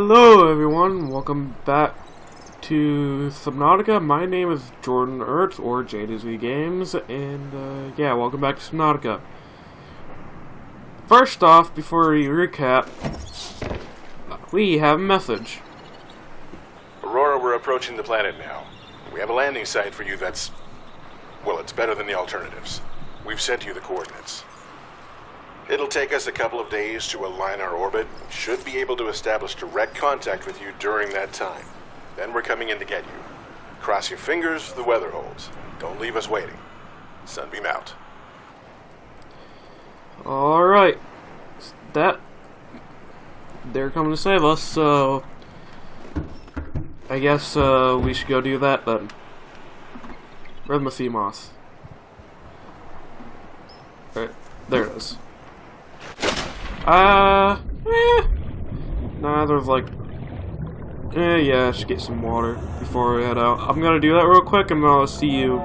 Hello everyone, welcome back to Subnautica. My name is Jordan Ertz, or JDZ Games, and yeah, welcome back to Subnautica. First off, before we recap, we have a message. Aurora, we're approaching the planet now. We have a landing site for you that's... well, it's better than the alternatives. We've sent you the coordinates. It'll take us a couple of days to align our orbit. Should be able to establish direct contact with you during that time. Then we're coming in to get you. Cross your fingers, the weather holds. Don't leave us waiting. Sunbeam out. Alright. They're coming to save us, so... I guess we should go do that then. Where's my sea moss? Right, there it is. Nah, there's like... yeah, I should get some water before we head out. I'm gonna do that real quick and I'll see you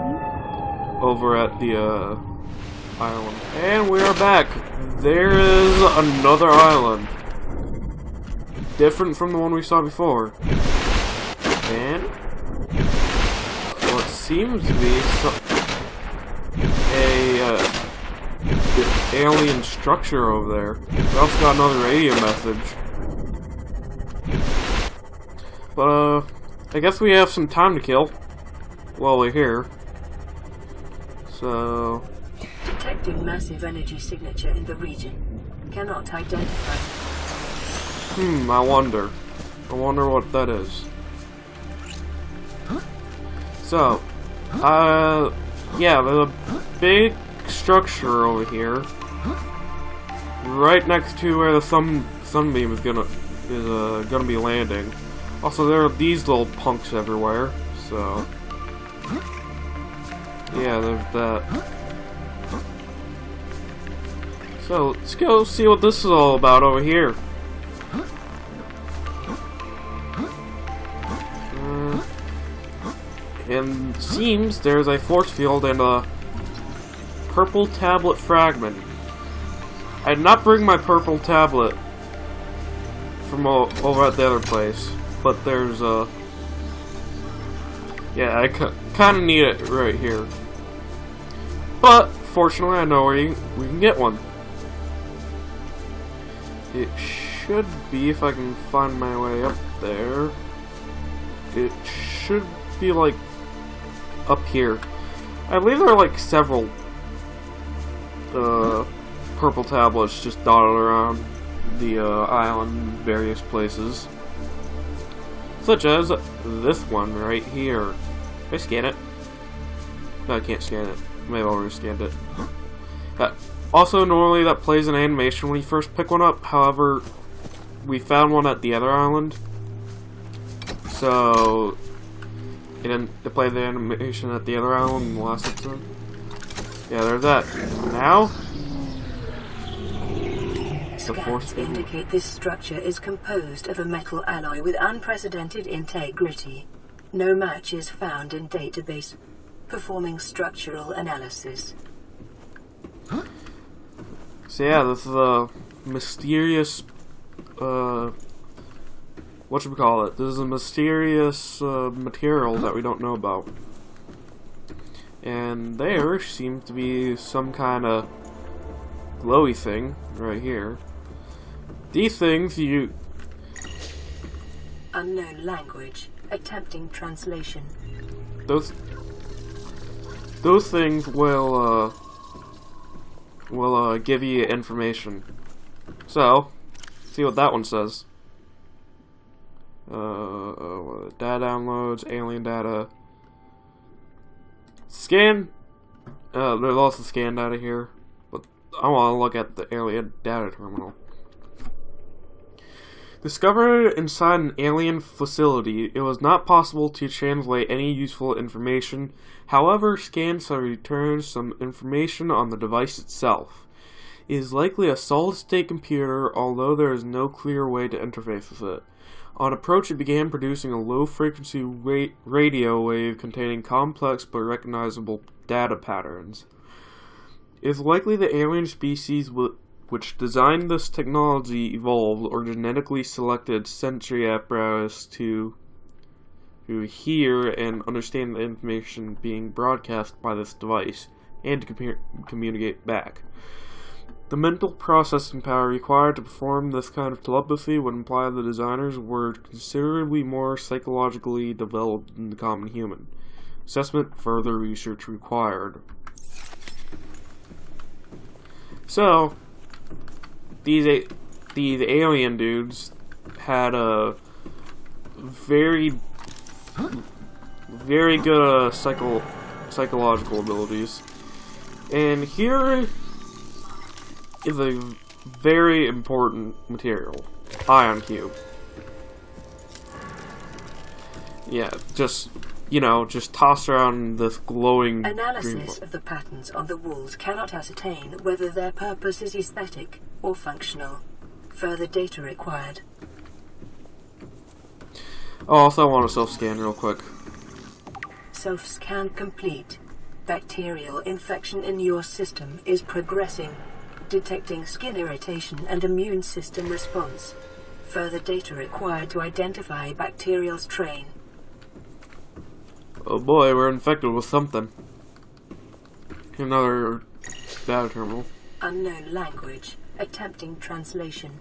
over at the, island. And we are back! There is another island. Different from the one we saw before. And... what seems to be an alien structure over there. We also got another radio message. But, I guess we have some time to kill while we're here. So... detecting massive energy signature in the region. Cannot identify. I wonder. I wonder what that is. So, yeah, there's a big structure over here, right next to where the sunbeam is gonna be landing. Also, there are these little punks everywhere. So, yeah, there's that. So let's go see what this is all about over here. And it seems there's a force field and a purple tablet fragment. I did not bring my purple tablet from over at the other place, but there's a... yeah, I kind of need it right here. But, fortunately, I know where we can get one. It should be, if I can find my way up there, it should be like up here. I believe there are like several purple tablets just dotted around the island in various places. Such as this one right here. Can I scan it? No, I can't scan it. Maybe I've already scanned it. Also, normally that plays an animation when you first pick one up. However, we found one at the other island. So... it played the animation at the other island in the last episode. Yeah, there's that. Now, the force field. Indicate this structure is composed of a metal alloy with unprecedented integrity. No match is found in database. Performing structural analysis. So yeah, this is a mysterious, what should we call it? This is a mysterious material that we don't know about. And there seems to be some kind of glowy thing right here. These things you... unknown language. Attempting translation. Those things will give you information. So, see what that one says. Data downloads, alien data. Scan. There's also scan data here, but I want to look at the alien data terminal. Discovered inside an alien facility, it was not possible to translate any useful information. However, scans have returned some information on the device itself. It is likely a solid-state computer, although there is no clear way to interface with it. On approach, it began producing a low-frequency radio wave containing complex but recognizable data patterns. It is likely the alien species which designed this technology evolved or genetically selected sensory apparatus to hear and understand the information being broadcast by this device and to communicate back. The mental processing power required to perform this kind of telepathy would imply the designers were considerably more psychologically developed than the common human. Assessment, further research required. So, these alien dudes had a very good psychological abilities, and here is a very important material, ion cube. Yeah, just toss around this glowing Analysis of the patterns on the walls cannot ascertain whether their purpose is aesthetic or functional. Further data required. Oh, also I want to self-scan real quick. Self-scan complete. Bacterial infection in your system is progressing. Detecting skin irritation and immune system response. Further data required to identify bacterial strain. Oh boy, we're infected with something. Another data terminal. Unknown language. Attempting translation.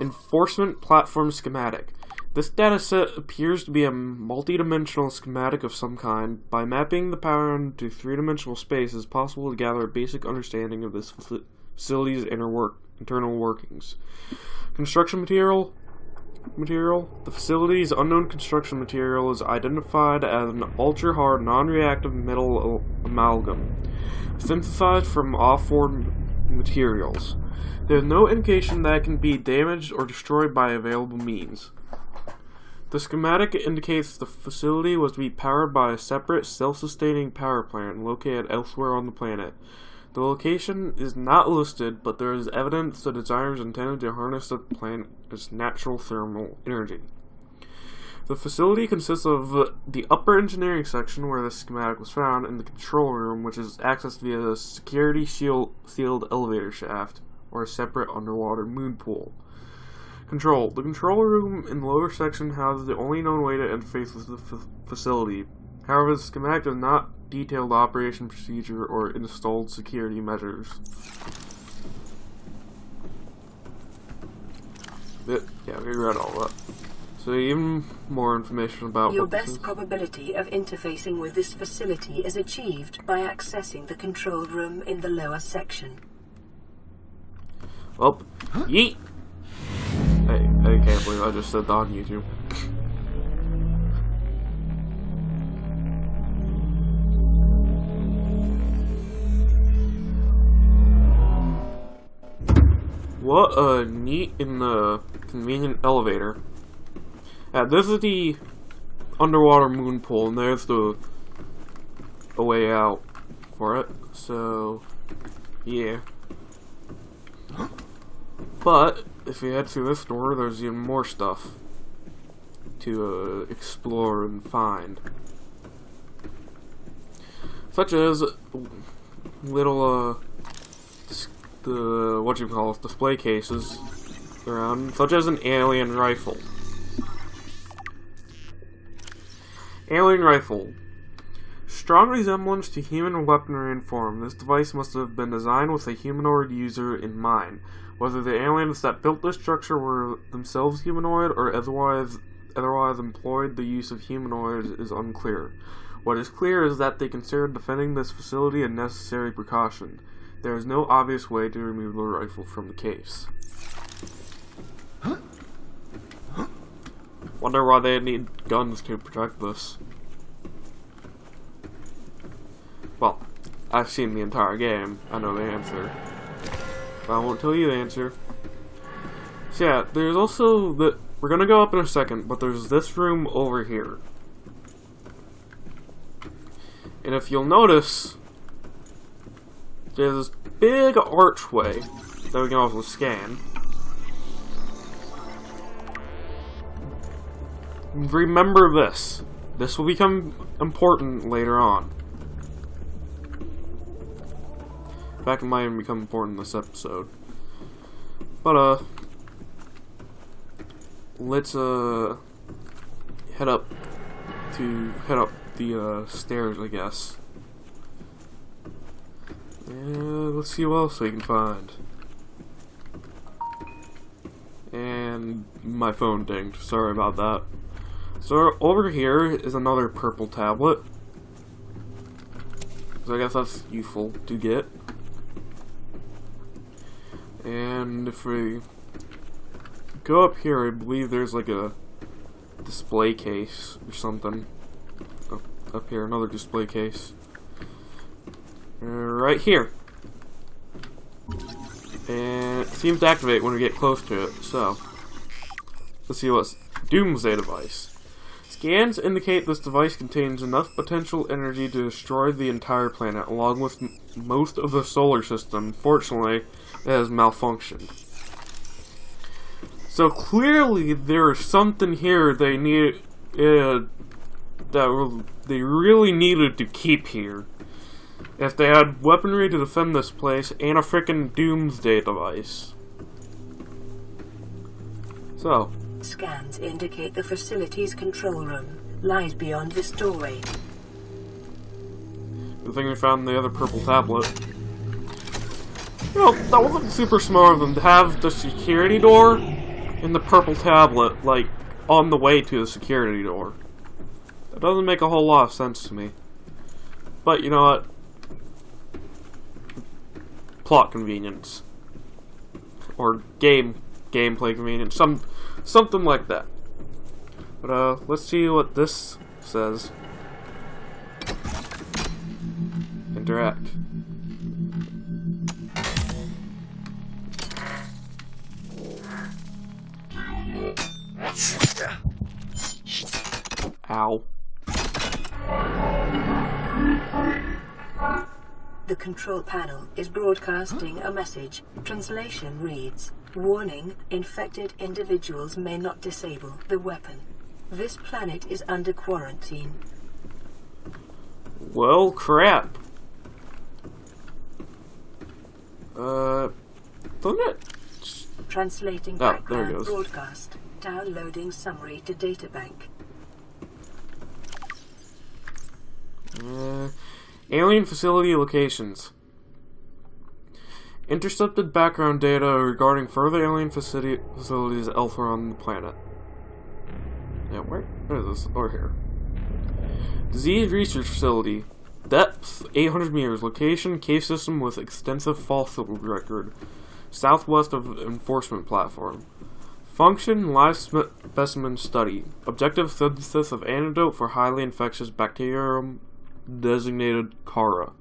Enforcement Platform Schematic. This dataset appears to be a multi-dimensional schematic of some kind. By mapping the pattern to three-dimensional space, it is possible to gather a basic understanding of this facility's internal workings. Construction material. The facility's unknown construction material is identified as an ultra-hard, non-reactive metal amalgam, synthesized from off-board materials. There is no indication that it can be damaged or destroyed by available means. The schematic indicates the facility was to be powered by a separate, self-sustaining power plant located elsewhere on the planet. The location is not listed, but there is evidence the designers intended to harness the planet's natural thermal energy. The facility consists of the upper engineering section where the schematic was found and the control room, which is accessed via a security sealed elevator shaft or a separate underwater moon pool. Control. The control room in the lower section houses the only known way to interface with the facility. However, the schematic does not detail the operation procedure or installed security measures. Yeah, we read all that. So even more information about your what this best is. probability of interfacing with this facility is achieved by accessing the control room in the lower section. Well, yeet! I can't believe I just said that on YouTube. What a neat and convenient elevator. This is the underwater moon pool, and there's the way out for it. So, yeah. But if you head through this door, there's even more stuff to explore and find, such as little display cases around, such as an alien rifle. Alien rifle. Strong resemblance to human weaponry in form, this device must have been designed with a humanoid user in mind. Whether the aliens that built this structure were themselves humanoid or otherwise employed the use of humanoids is unclear. What is clear is that they considered defending this facility a necessary precaution. There is no obvious way to remove the rifle from the case. Wonder why they need guns to protect this. Well, I've seen the entire game. I know the answer. But I won't tell you the answer. So yeah, there's also the... We're gonna go up in a second, but there's this room over here. And if you'll notice, there's this big archway that we can also scan. Remember this. This will become important later on. fact, it might even become important in this episode. But, let's, head up the, stairs, I guess. And let's see what else we can find. And my phone dinged. Sorry about that. So over here is another purple tablet. So I guess that's useful to get. And if we go up here, I believe there's like a display case or something. Oh, up here, another display case. Right here. And it seems to activate when we get close to it, so let's see what's Doomsday Device. Scans indicate this device contains enough potential energy to destroy the entire planet, along with most of the solar system. Fortunately, it has malfunctioned. So clearly, there is something here they need they really needed to keep here. If they had weaponry to defend this place and a frickin' Doomsday Device. So. Scans indicate the facility's control room lies beyond this doorway. The thing we found in the other purple tablet. You know, that wasn't super smart of them to have the security door in the purple tablet, like, on the way to the security door. That doesn't make a whole lot of sense to me. But, you know what? Plot convenience. Or gameplay convenience. Something like that. But, let's see what this says. Interact. Ow. The control panel is broadcasting a message. Translation reads, "Warning, infected individuals may not disable the weapon. This planet is under quarantine." Well, crap. Doesn't it? Translating There it background goes. broadcast. Downloading summary to databank. Alien facility locations. Intercepted background data regarding further alien facilities elsewhere on the planet. Yeah, where is this? Over here. Disease Research Facility. Depth 800 meters. Location cave system with extensive fossil record. Southwest of enforcement platform. Function live specimen study. Objective synthesis of antidote for highly infectious bacterium designated Kara.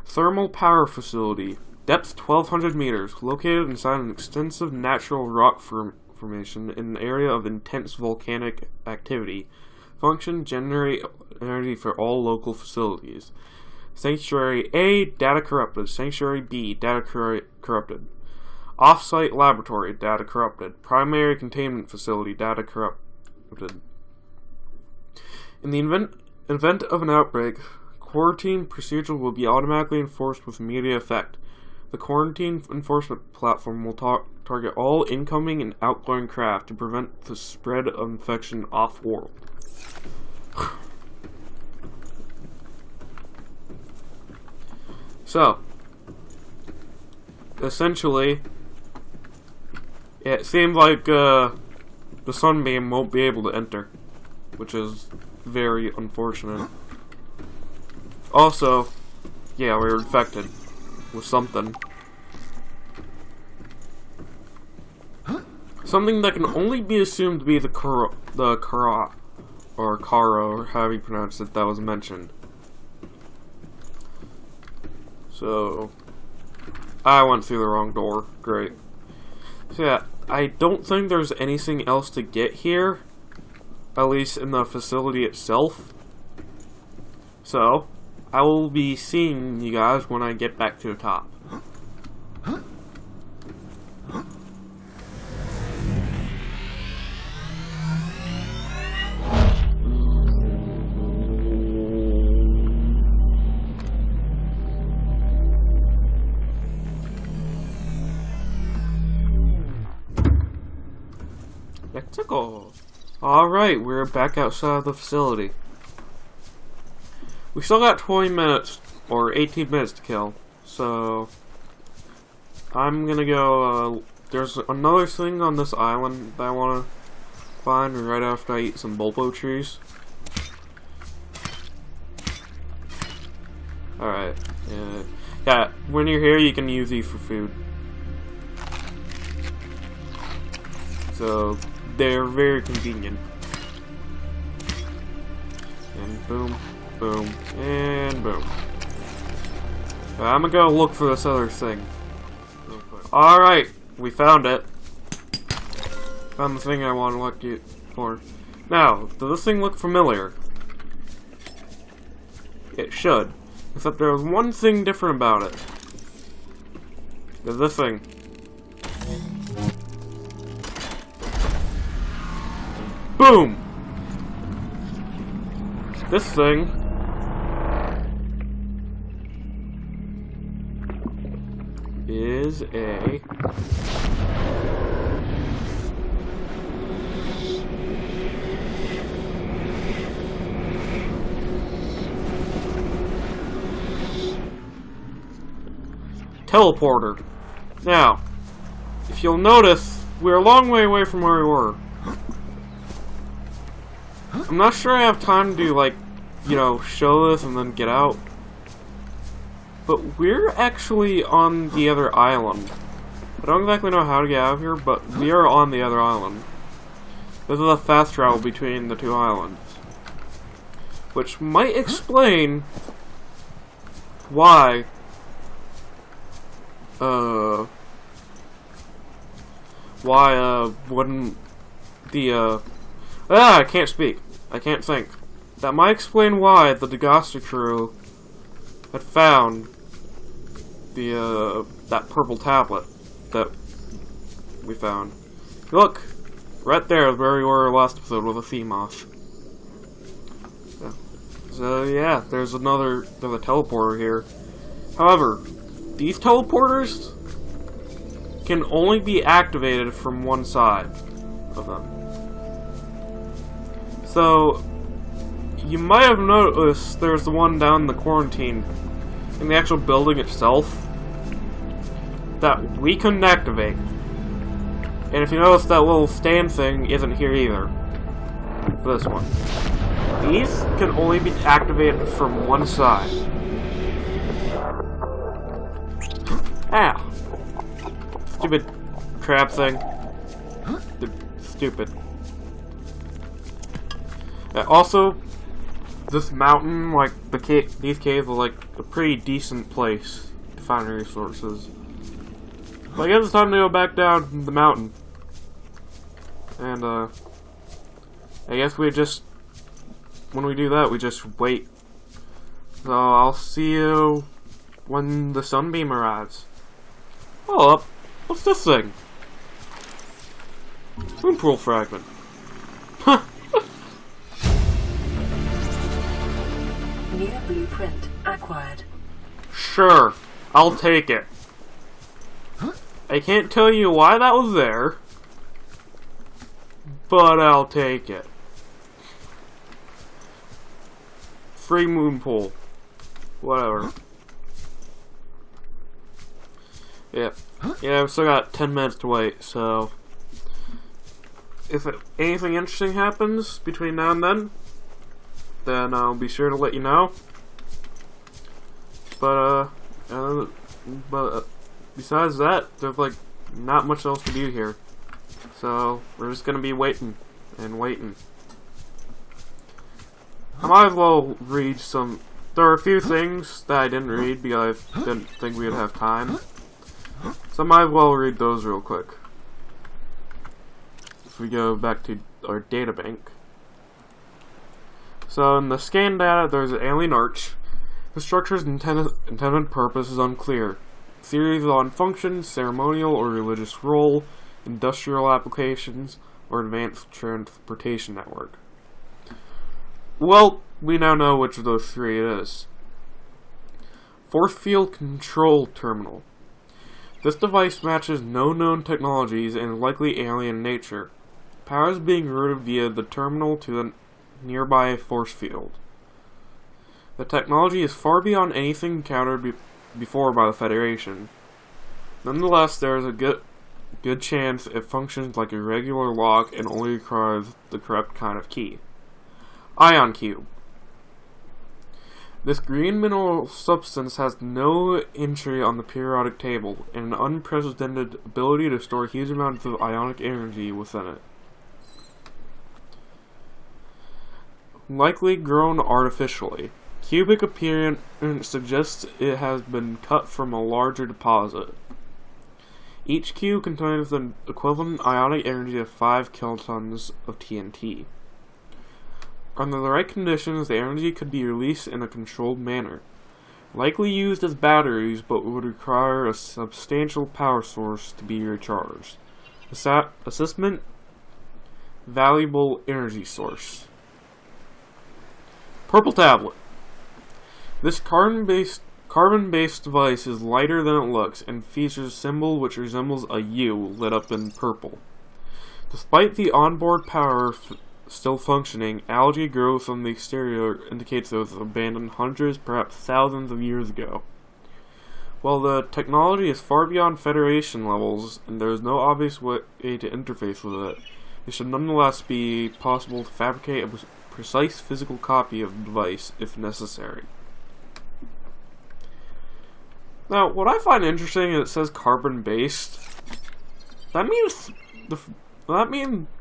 Thermal power facility. Depth 1200 meters. Located inside an extensive natural rock formation in an area of intense volcanic activity. Function generate energy for all local facilities. Sanctuary A, data corrupted. Sanctuary B, data corrupted. Off-site laboratory, data corrupted. Primary containment facility, data corrupted. In the event of an outbreak, quarantine procedure will be automatically enforced with immediate effect. The quarantine enforcement platform will target all incoming and outgoing craft to prevent the spread of infection off-world. So, essentially, it seems like the Sunbeam won't be able to enter, which is very unfortunate. Also, yeah, we were infected with something. Something that can only be assumed to be the Kara, or however you pronounce it, that was mentioned. So, I went through the wrong door. Great. So yeah, I don't think there's anything else to get here, at least in the facility itself. So, I will be seeing you guys when I get back to the top. Spectacle. Alright, we're back outside the facility. We still got 20 minutes, or 18 minutes to kill, so I'm gonna go, there's another thing on this island that I want to find right after I eat some bulbo trees. Alright, yeah, when you're here you can use these for food. So, they're very convenient. And boom, boom, and boom. I'm gonna go look for this other thing. Alright, we found it. Found the thing I want to look for. Now, does this thing look familiar? It should. Except there was one thing different about it. There's this thing. Boom! This thing is a teleporter. Now, if you'll notice, we're a long way away from where we were. I'm not sure I have time to, like, you know, show this and then get out. But we're actually on the other island. I don't exactly know how to get out of here, but we are on the other island. This is a fast travel between the two islands. Which might explain why wouldn't the, I can't speak. I can't think. That might explain why the Degaster crew had found the, that purple tablet that we found. Look! Right there is where we were last episode with a sea moth. So yeah, there's a teleporter here. However, these teleporters can only be activated from one side of them. So, you might have noticed there's the one down in the quarantine, in the actual building itself, that we couldn't activate. And if you notice, that little stand thing isn't here either. For this one. These can only be activated from one side. Ah! Stupid crab thing. Stupid. Also, this mountain, like, these caves are, like, a pretty decent place to find resources. But I guess it's time to go back down the mountain. And, I guess we just, when we do that, we just wait. So, I'll see you when the Sunbeam arrives. Hold up. What's this thing? Moon pool fragment. Huh. New blueprint acquired. Sure, I'll take it. I can't tell you why that was there, but I'll take it. Free moon pool. Whatever. Yeah. Yeah, I've still got 10 minutes to wait, so if anything interesting happens between now and then I'll be sure to let you know. But besides that, there's like not much else to do here. So we're just gonna be waiting and waiting. I might as well read some. There are a few things that I didn't read because I didn't think we would have time. So I might as well read those real quick. If we go back to our data bank. So in the scan data, there's an alien arch. The structure's intended purpose is unclear. Theories on function, ceremonial or religious role, industrial applications, or advanced transportation network. Well, we now know which of those three it is. Force Field Control Terminal. This device matches no known technologies and is likely alien in nature. Power is being routed via the terminal to the nearby force field. The technology is far beyond anything encountered before by the Federation. Nonetheless, there is a good chance it functions like a regular lock and only requires the correct kind of key. Ion Cube. This green mineral substance has no entry on the periodic table, and an unprecedented ability to store huge amounts of ionic energy within it. Likely grown artificially. Cubic appearance suggests it has been cut from a larger deposit. Each cube contains the equivalent ionic energy of 5 kilotons of TNT. Under the right conditions, the energy could be released in a controlled manner. Likely used as batteries, but would require a substantial power source to be recharged. Assessment: valuable energy source. Purple tablet. This carbon-based device is lighter than it looks and features a symbol which resembles a U lit up in purple. Despite the onboard power still functioning, algae growth on the exterior indicates it was abandoned hundreds, perhaps thousands of years ago. While the technology is far beyond Federation levels and there is no obvious way to interface with it should nonetheless be possible to fabricate a precise physical copy of the device if necessary. Now, what I find interesting is it says carbon-based. That means the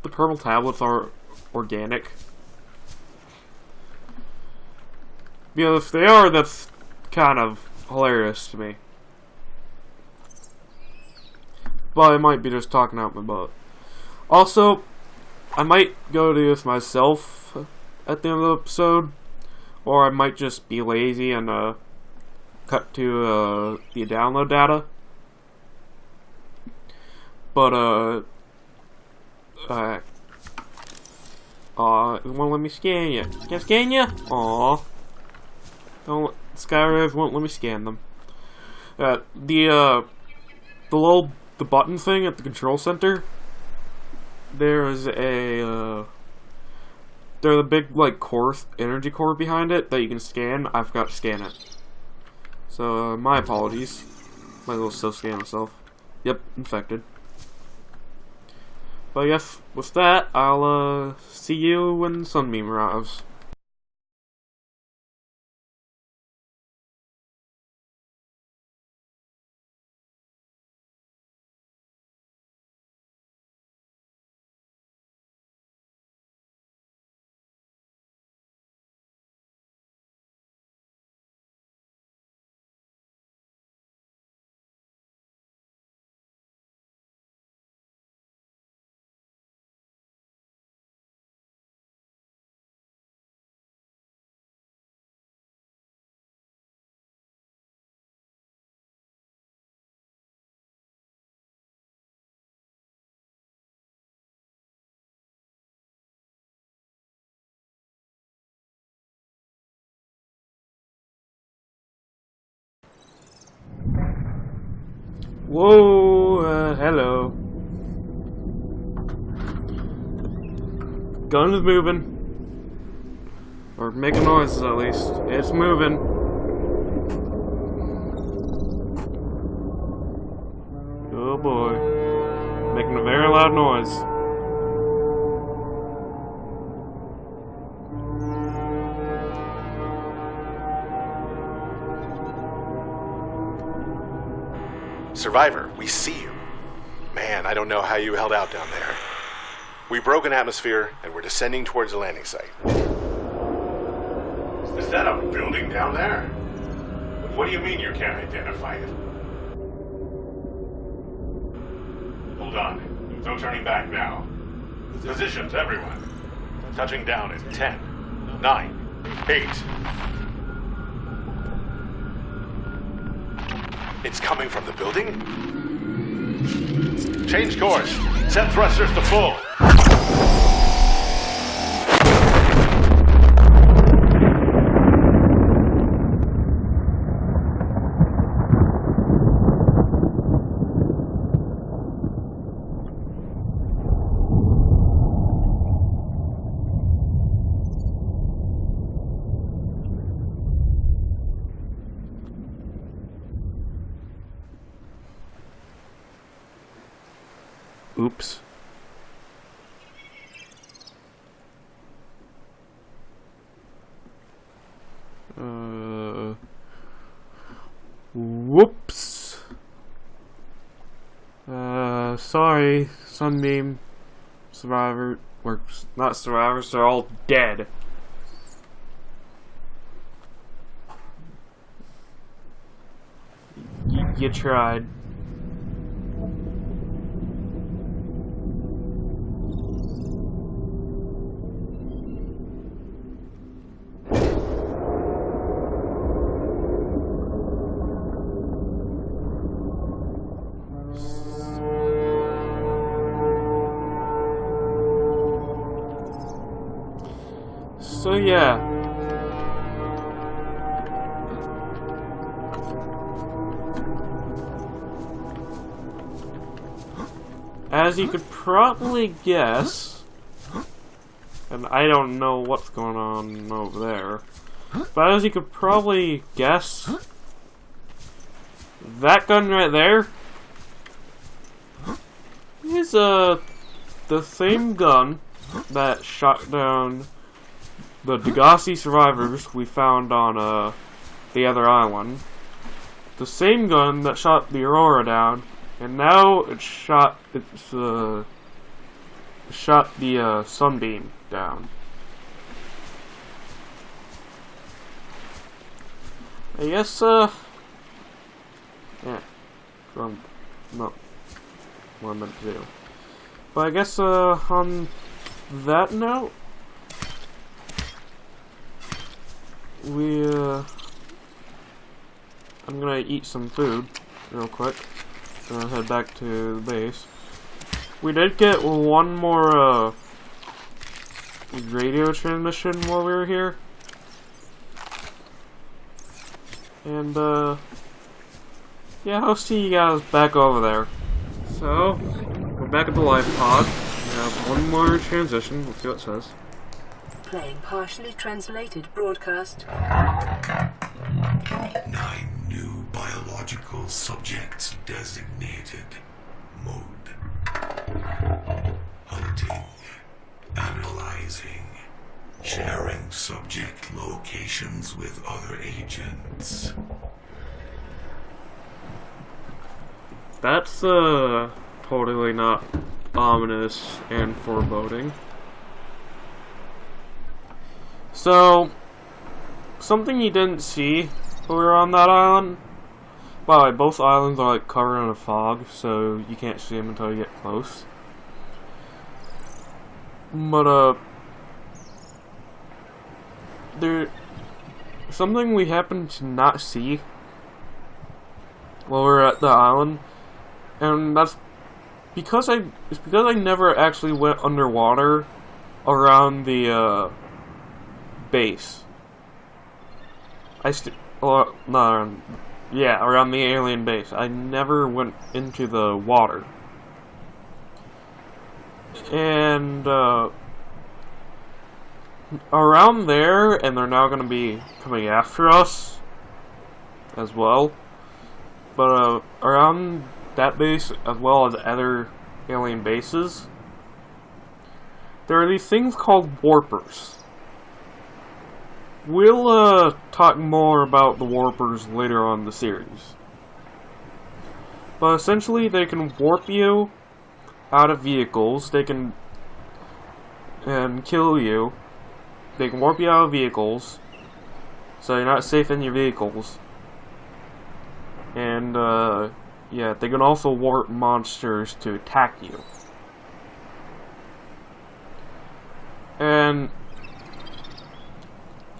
purple tablets are organic. Because if they are, that's kind of hilarious to me. But I might be just talking out my butt. Also, I might go do this myself at the end of the episode, or I might just be lazy and cut to the download data. But it won't let me scan you. Can I scan you? Aw. Skyrive won't let me scan them. The button thing at the control center. There's a there's a big energy core behind it that you can scan. I forgot to scan it. So my apologies. Might as well still scan myself. Yep, infected. But yes, with that, I'll see you when Sunbeam arrives. Whoa, hello. Gun is moving. Or making noises at least. It's moving. Oh boy. Making a very loud noise. Survivor, we see you. Man, I don't know how you held out down there. We broke an atmosphere, and we're descending towards the landing site. Is that a building down there? What do you mean you can't identify it? Hold on. There's no turning back now. Positions, everyone. Touching down in 10, 9, 8. It's coming from the building? Change course. Set thrusters to full. Oops. Whoops. Sorry, Sunbeam. Survivor. Or, not survivors, they're all dead. You tried. So yeah. As you could probably guess, and I don't know what's going on over there, but as you could probably guess, that gun right there is the same gun that shot down the Degassi survivors we found on the other island. The same gun that shot the Aurora down, and now it shot the Sunbeam down. I guess yeah, not what I meant to do. But I guess on that note, I'm gonna eat some food real quick. Gonna head back to the base. We did get one more radio transmission while we were here, and yeah, I'll see you guys back over there. So we're back at the live pod. We have one more transition. Let's see what it says. Playing partially translated broadcast. 9 new biological subjects designated. Mode. Hunting. Analyzing. Sharing subject locations with other agents. That's totally not ominous and foreboding. So, something you didn't see when we were on that island. By the way, both islands are like covered in a fog, so you can't see them until you get close. But there something we happened to not see while we were at the island, and that's because I never actually went underwater around the base. Around the alien base. I never went into the water. And around there, and they're now going to be coming after us as well. But around that base, as well as other alien bases, there are these things called warpers. We'll talk more about the warpers later on in the series. But essentially, they can warp you out of vehicles. They can kill you. They can warp you out of vehicles, so you're not safe in your vehicles. And yeah, they can also warp monsters to attack you. And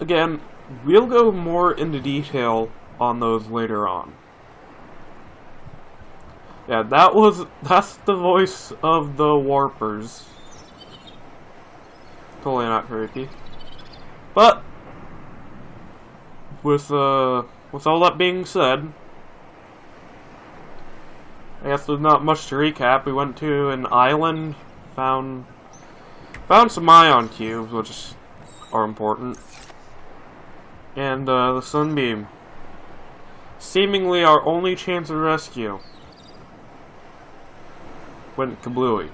again, we'll go more into detail on those later on. Yeah, that's the voice of the warpers. Totally not creepy. But with all that being said, I guess there's not much to recap. We went to an island, found some ion cubes, which are important. And the Sunbeam. Seemingly our only chance of rescue. went kablooey.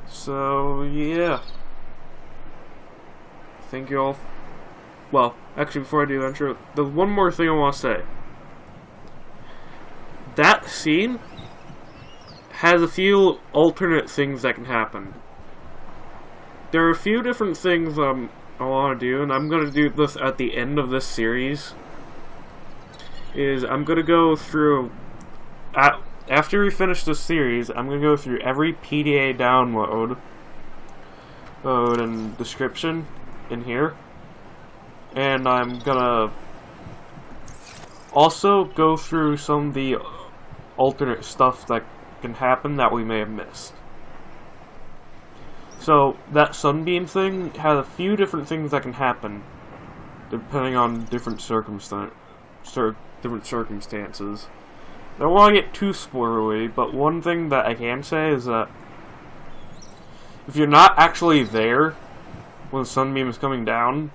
So, yeah. Thank you all. Well, actually, before I do the intro, there's one more thing I want to say. That scene has a few alternate things that can happen. There are a few different things I want to do, and I'm going to do this at the end of this series. I'm going to go through... After we finish this series, I'm going to go through every PDA download and description in here. And I'm going to also go through some of the alternate stuff that can happen that we may have missed. So, that Sunbeam thing has a few different things that can happen, depending on different circumstances. I don't want to get too spoilery, but one thing that I can say is that if you're not actually there when the Sunbeam is coming down,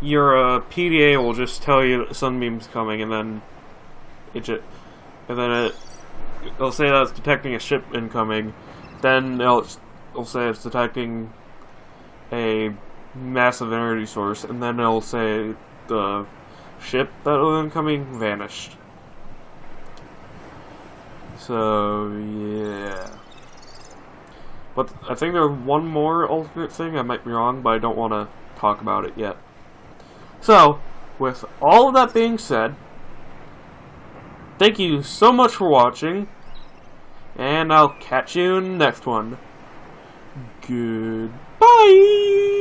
your PDA will just tell you that the Sunbeam's coming, and then it'll say that it's detecting a ship incoming. Then it'll say it's detecting a massive energy source, and then it'll say the ship that was incoming vanished. So, yeah. But I think there's one more alternate thing, I might be wrong, but I don't want to talk about it yet. So, with all of that being said, thank you so much for watching, and I'll catch you in the next one. Goodbye!